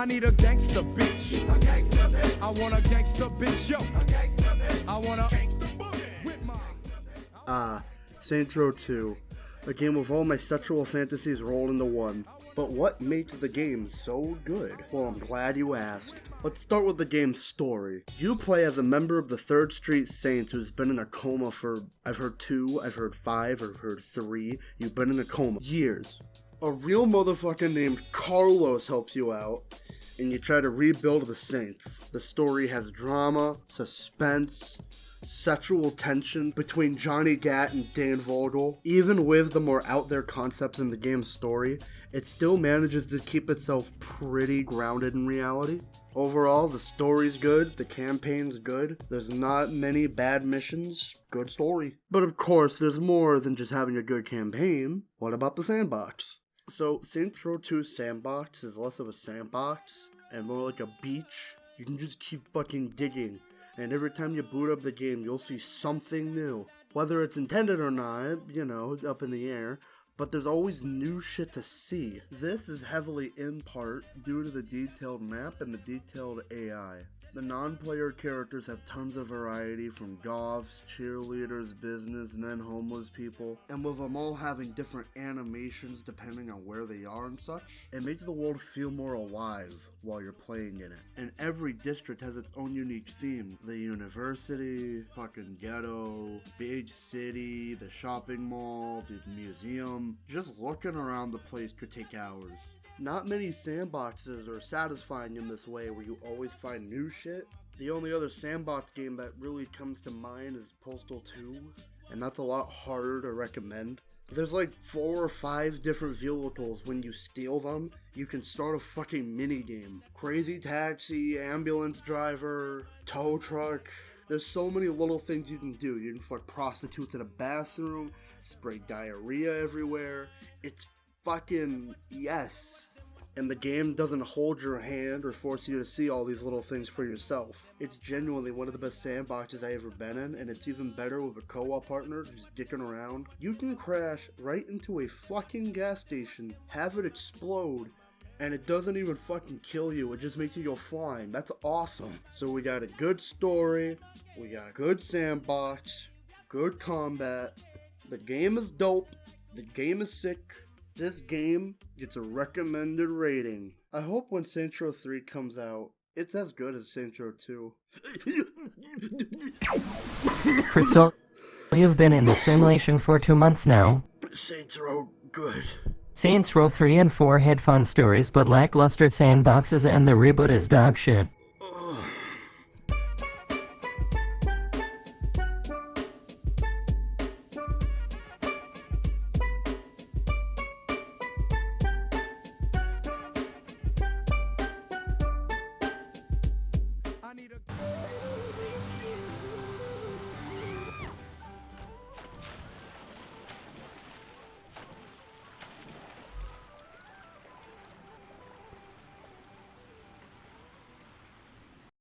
I need a gangster bitch. A gangster bitch. I want a gangster bitch, yo. A gangster bitch. I want a gangster boogie with my... Saints Row 2. A game with all my sexual fantasies rolled into one. But what makes the game so good? Well, I'm glad you asked. Let's start with the game's story. You play as a member of the 3rd Street Saints who's been in a coma for, I've heard 2, I've heard 5, I've heard 3. You've been in a coma. Years. A real motherfucker named Carlos helps you out, and you try to rebuild the Saints. The story has drama, suspense, sexual tension between Johnny Gat and Dan Vogel. Even with the more out there concepts in the game's story, it still manages to keep itself pretty grounded in reality. Overall, the story's good, the campaign's good, there's not many bad missions, good story. But of course, there's more than just having a good campaign. What about the sandbox? So, Saints Row 2's sandbox is less of a sandbox and more like a beach. You can just keep fucking digging, and every time you boot up the game, you'll see something new. Whether it's intended or not, you know, up in the air, but there's always new shit to see. This is heavily in part due to the detailed map and the detailed AI. The non-player characters have tons of variety, from goths, cheerleaders, businessmen, homeless people, and with them all having different animations depending on where they are and such, it makes the world feel more alive while you're playing in it. And every district has its own unique theme. The university, fucking ghetto, big city, the shopping mall, the museum. Just looking around the place could take hours. Not many sandboxes are satisfying in this way where you always find new shit. The only other sandbox game that really comes to mind is Postal 2, and that's a lot harder to recommend. There's like 4 or 5 different vehicles. When you steal them, you can start a fucking minigame. Crazy taxi, ambulance driver, tow truck. There's so many little things you can do. You can fuck prostitutes in a bathroom, spray diarrhea everywhere. It's fucking yes. And the game doesn't hold your hand or force you to see all these little things for yourself. It's genuinely one of the best sandboxes I've ever been in, and it's even better with a co-op partner just dicking around. You can crash right into a fucking gas station, have it explode, and it doesn't even fucking kill you, it just makes you go flying. That's awesome. So we got a good story, we got a good sandbox, good combat, the game is dope, the game is sick. This game gets a recommended rating. I hope when Saints Row 3 comes out, it's as good as Saints Row 2. Crystal, you've been in the simulation for 2 months now. Saints Row, good. Saints Row 3 and 4 had fun stories but lackluster sandboxes, and the reboot is dog shit.